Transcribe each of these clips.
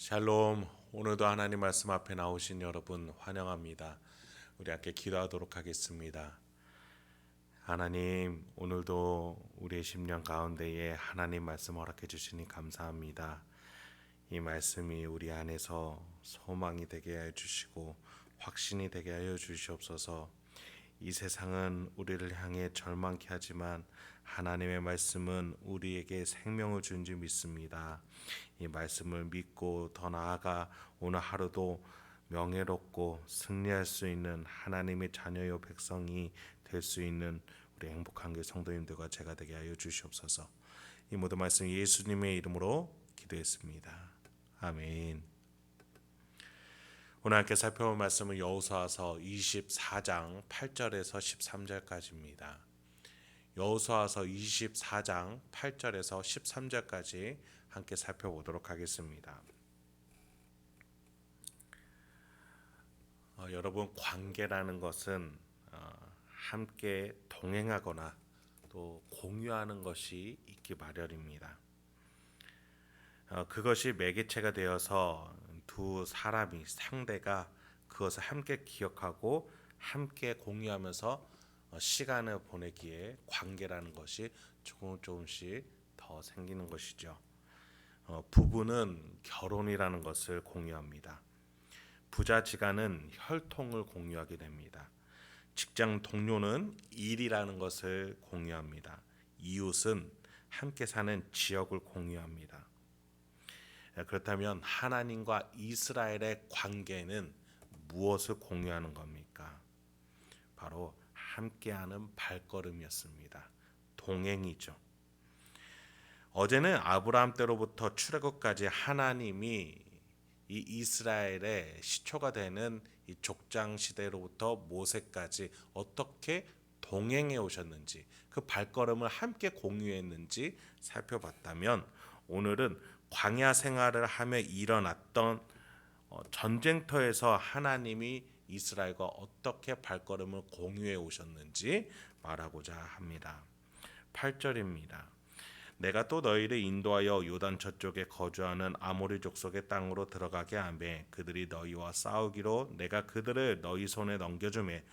샬롬. 오늘도 하나님 말씀 앞에 나오신 여러분 환영합니다. 우리 함께 기도하도록 하겠습니다. 하나님, 오늘도 우리의 심령 가운데에 하나님 말씀 허락해 주시니 감사합니다. 이 말씀이 우리 안에서 소망이 되게 하여 주시고 확신이 되게 하여 주시옵소서. 이 세상은 우리를 향해 절망케 하지만 하나님의 말씀은 우리에게 생명을 준 줄 믿습니다. 이 말씀을 믿고 더 나아가 오늘 하루도 명예롭고 승리할 수 있는 하나님의 자녀요 백성이 될 수 있는 우리 행복한 그 성도님들과 제가 되게 하여 주시옵소서. 이 모든 말씀 예수님의 이름으로 기도했습니다. 아멘. 오늘 함께 살펴볼 말씀은 여호수아서 24장 8절에서 13절까지입니다. 여호수아서 24장 8절에서 13절까지 함께 살펴보도록 하겠습니다. 여러분, 관계라는 것은 함께 동행하거나 또 공유하는 것이 있기 마련입니다. 그것이 매개체가 되어서 두 사람이 상대가 그것을 함께 기억하고 함께 공유하면서 시간을 보내기에 관계라는 것이 조금씩 더 생기는 것이죠. 부부는 결혼이라는 것을 공유합니다. 부자지간은 혈통을 공유하게 됩니다. 직장 동료는 일이라는 것을 공유합니다. 이웃은 함께 사는 지역을 공유합니다. 그렇다면 하나님과 이스라엘의 관계는 무엇을 공유하는 겁니까? 바로 함께하는 발걸음이었습니다. 동행이죠. 어제는 아브라함 때로부터 출애굽까지 하나님이 이 이스라엘의 시초가 되는 이 족장 시대로부터 모세까지 어떻게 동행해 오셨는지, 그 발걸음을 함께 공유했는지 살펴봤다면, 오늘은 광야 생활을 하며 일어났던 전쟁터에서 하나님이 이스라엘과 어떻게 발걸음을 공유해 오셨는지 말하고자 합니다. 8절입니다. 내가 또 너희를 인도하여 요단 저쪽에 거주하는 아모리 족속의 땅으로 들어가게 하매 그들이 너희와 싸우기로 내가 그들을 너희 손에 넘겨주매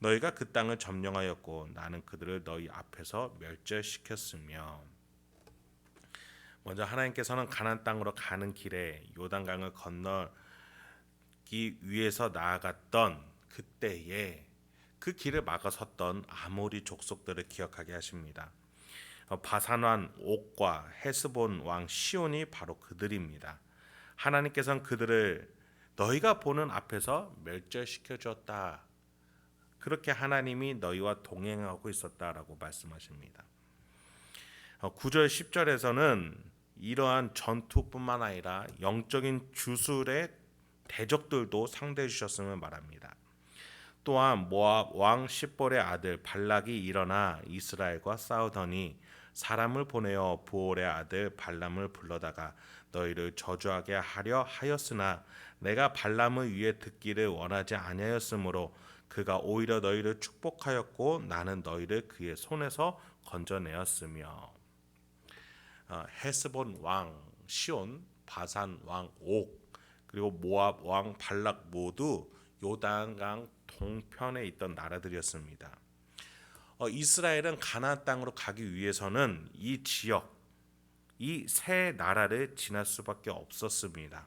너희가 그 땅을 점령하였고 나는 그들을 너희 앞에서 멸절시켰으며. 먼저 하나님께서는 가나안 땅으로 가는 길에 요단강을 건너기 위해서 나아갔던 그때에 그 길을 막아섰던 아모리 족속들을 기억하게 하십니다. 바산 왕 옥과 헤스본 왕 시온이 바로 그들입니다. 하나님께서는 그들을 너희가 보는 앞에서 멸절시켜 주었다. 그렇게 하나님이 너희와 동행하고 있었다라고 말씀하십니다. 9절 10절에서는 이러한 전투뿐만 아니라 영적인 주술의 대적들도 상대해 주셨음을 말합니다. 또한 모압 왕 십볼의 아들 발락이 일어나 이스라엘과 싸우더니 사람을 보내어 부올의 아들 발람을 불러다가 너희를 저주하게 하려 하였으나 내가 발람의 위에 듣기를 원하지 아니하였으므로 그가 오히려 너희를 축복하였고 나는 너희를 그의 손에서 건져내었으며. 헤스본 왕 시온, 바산 왕 옥, 그리고 모압 왕 발락 모두 요단강 동편에 있던 나라들이었습니다. 이스라엘은 가나안 땅으로 가기 위해서는 이 지역, 이 세 나라를 지날 수밖에 없었습니다.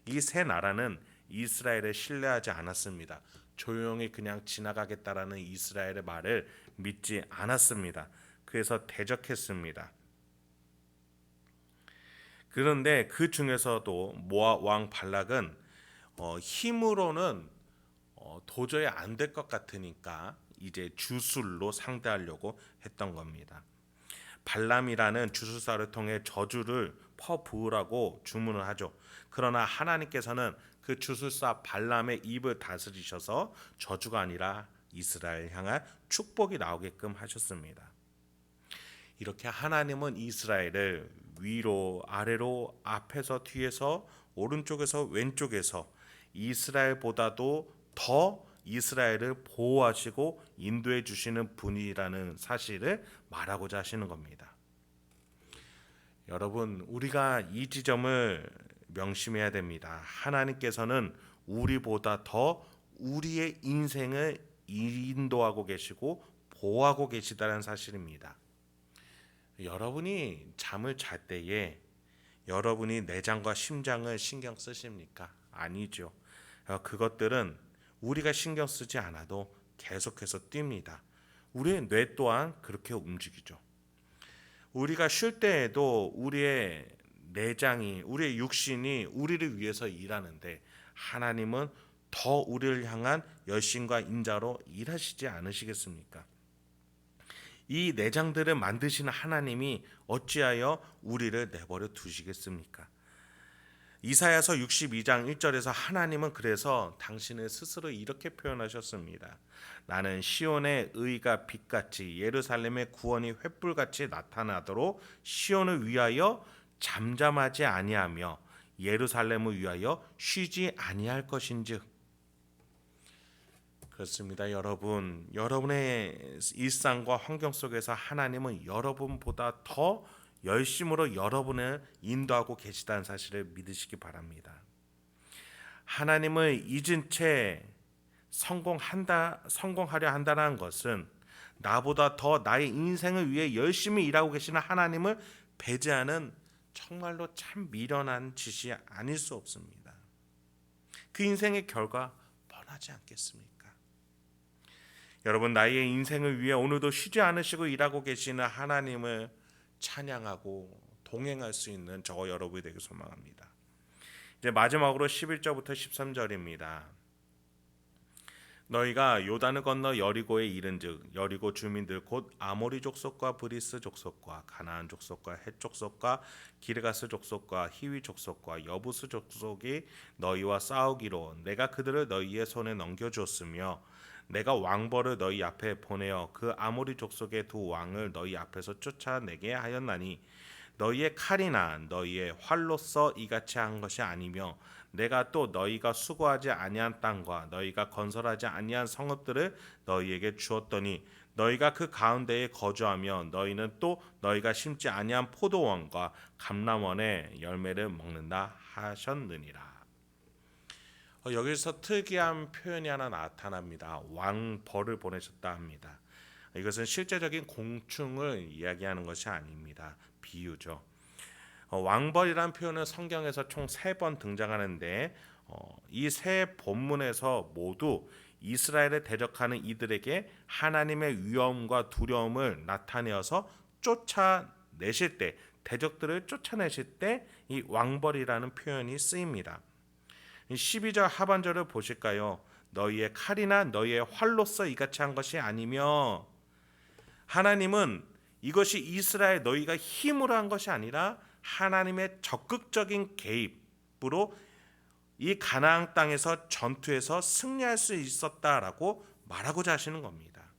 이 세 나라는 이스라엘을 신뢰하지 않았습니다. 조용히 그냥 지나가겠다라는 이스라엘의 말을 믿지 않았습니다. 그래서 대적했습니다. 그런데 그 중에서도 모압 왕 발락은 힘으로는 도저히 안 될 것 같으니까 이제 주술로 상대하려고 했던 겁니다. 발람이라는 주술사를 통해 저주를 퍼부으라고 주문을 하죠. 그러나 하나님께서는 그 주술사 발람의 입을 다스리셔서 저주가 아니라 이스라엘 향한 축복이 나오게끔 하셨습니다. 이렇게 하나님은 이스라엘을 위로 아래로 앞에서 뒤에서 오른쪽에서 왼쪽에서 이스라엘보다도 더 이스라엘을 보호하시고 인도해 주시는 분이라는 사실을 말하고자 하시는 겁니다. 여러분, 우리가 이 지점을 명심해야 됩니다. 하나님께서는 우리보다 더 우리의 인생을 인도하고 계시고 보호하고 계시다는 사실입니다. 여러분이 잠을 잘 때에 여러분이 내장과 심장을 신경 쓰십니까? 아니죠. 그것들은 우리가 신경 쓰지 않아도 계속해서 뜁니다. 우리의 뇌 또한 그렇게 움직이죠. 우리가 쉴 때에도 우리의 내장이, 우리의 육신이 우리를 위해서 일하는데 하나님은 더 우리를 향한 열심과 인자로 일하시지 않으시겠습니까? 이 내장들을 만드시는 하나님이 어찌하여 우리를 내버려 두시겠습니까? 이사야서 62장 1절에서 하나님은 그래서 당신을 스스로 이렇게 표현하셨습니다. 나는 시온의 의가 빛같이 예루살렘의 구원이 횃불같이 나타나도록 시온을 위하여 잠잠하지 아니하며 예루살렘을 위하여 쉬지 아니할 것인즉. 그렇습니다. 여러분의 일상과 환경 속에서 하나님은 여러분보다 더 열심으로 여러분을 인도하고 계시다는 사실을 믿으시기 바랍니다. 하나님을 잊은 채 성공하려 한다는 것은 나보다 더 나의 인생을 위해 열심히 일하고 계시는 하나님을 배제하는 정말로 참 미련한 짓이 아닐 수 없습니다. 그 인생의 결과 뻔하지 않겠습니까? 여러분, 나의 인생을 위해 오늘도 쉬지 않으시고 일하고 계시는 하나님을 찬양하고 동행할 수 있는 저와 여러분이 되길 소망합니다. 이제 마지막으로 11절부터 13절입니다. 너희가 요단을 건너 여리고에 이른즉 여리고 주민들 곧 아모리 족속과 브리스 족속과 가나안 족속과 헷 족속과 기르가스 족속과 히위 족속과 여부스 족속이 너희와 싸우기로 내가 그들을 너희의 손에 넘겨주었으며 내가 왕벌을 너희 앞에 보내어 그 아모리 족속의 두 왕을 너희 앞에서 쫓아내게 하였나니 너희의 칼이나 너희의 활로써 이같이 한 것이 아니며 내가 또 너희가 수고하지 아니한 땅과 너희가 건설하지 아니한 성읍들을 너희에게 주었더니 너희가 그 가운데에 거주하며 너희는 또 너희가 심지 아니한 포도원과 감람원의 열매를 먹는다 하셨느니라. 여기서 특이한 표현이 하나 나타납니다. 왕벌을 보내셨다 합니다. 이것은 실제적인 공충을 이야기하는 것이 아닙니다. 비유죠. 왕벌이라는 표현은 성경에서 총 3번 등장하는데 이 세 본문에서 모두 이스라엘을 대적하는 이들에게 하나님의 위엄과 두려움을 나타내어서 쫓아내실 때, 대적들을 쫓아내실 때 이 왕벌이라는 표현이 쓰입니다. 12절 하반절을 보실까요? 너희의 칼이나 너희의 활로써 이같이 한 것이 아니며, 하나님은 이것이 이스라엘 너희가 힘으로 한 것이 아니라 하나님의 적극적인 개입으로 이 가나안 땅에서 전투에서 승리할 수 있었다라고 말하고자 하시는 겁니다.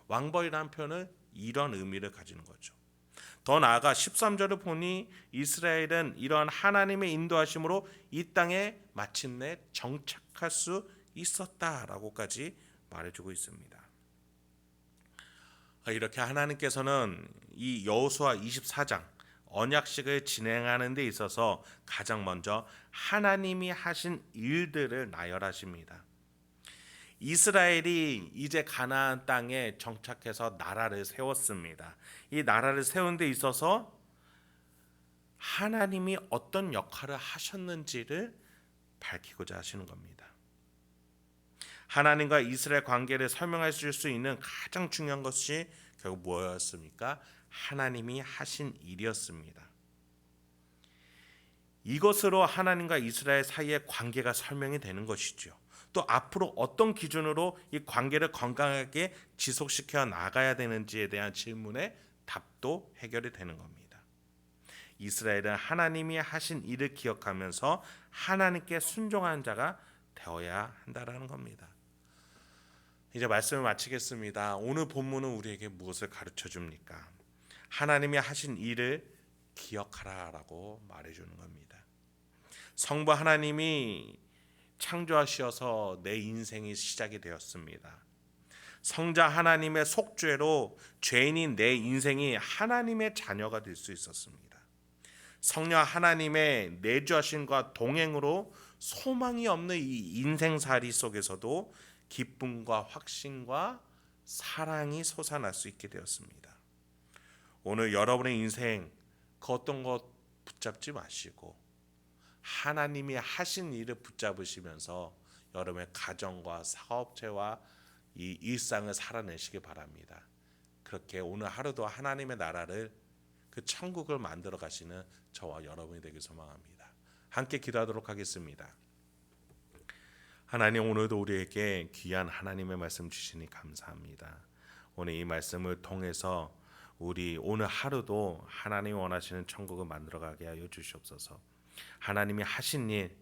왕벌이라는 표현은 이런 의미를 가지는 거죠. 더 나아가 13절을 보니 이스라엘은 이런 하나님의 인도하심으로 이 땅에 마침내 정착할 수 있었다라고까지 말해주고 있습니다. 이렇게 하나님께서는 이 여호수아 24장 언약식을 진행하는 데 있어서 가장 먼저 하나님이 하신 일들을 나열하십니다. 이스라엘이 이제 가나안 땅에 정착해서 나라를 세웠습니다. 이 나라를 세운 데 있어서 하나님이 어떤 역할을 하셨는지를 밝히고자 하시는 겁니다. 하나님과 이스라엘 관계를 설명해 줄 수 있는 가장 중요한 것이 결국 뭐였습니까? 하나님이 하신 일이었습니다. 이것으로 하나님과 이스라엘 사이의 관계가 설명이 되는 것이죠. 또 앞으로 어떤 기준으로 이 관계를 건강하게 지속시켜 나가야 되는지에 대한 질문에 답도 해결이 되는 겁니다. 이스라엘은 하나님이 하신 일을 기억하면서 하나님께 순종하는 자가 되어야 한다라는 겁니다. 이제 말씀을 마치겠습니다. 오늘 본문은 우리에게 무엇을 가르쳐 줍니까? 하나님이 하신 일을 기억하라라고 말해주는 겁니다. 성부 하나님이 창조하셔서 내 인생이 시작이 되었습니다. 성자 하나님의 속죄로 죄인인 내 인생이 하나님의 자녀가 될 수 있었습니다. 성령 하나님의 내주하심과 동행으로 소망이 없는 이 인생살이 속에서도 기쁨과 확신과 사랑이 솟아날 수 있게 되었습니다. 오늘 여러분의 인생 그 어떤 것 붙잡지 마시고 하나님이 하신 일을 붙잡으시면서 여러분의 가정과 사업체와 이 일상을 살아내시기 바랍니다. 그렇게 오늘 하루도 하나님의 나라를 그 천국을 만들어 가시는 저와 여러분이 되길 소망합니다. 함께 기도하도록 하겠습니다. 하나님, 오늘도 우리에게 귀한 하나님의 말씀 주시니 감사합니다. 오늘 이 말씀을 통해서 우리 오늘 하루도 하나님이 원하시는 천국을 만들어가게 하여 주시옵소서. 하나님이 하신 일,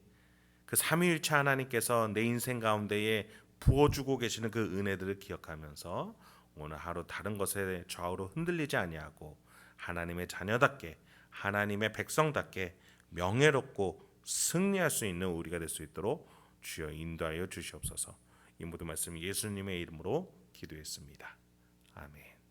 그 삼위일체 하나님께서 내 인생 가운데에 부어주고 계시는 그 은혜들을 기억하면서 오늘 하루 다른 것에 좌우로 흔들리지 아니하고 하나님의 자녀답게, 하나님의 백성답게 명예롭고 승리할 수 있는 우리가 될 수 있도록 주여 인도하여 주시옵소서. 이 모든 말씀 예수님의 이름으로 기도했습니다. 아멘.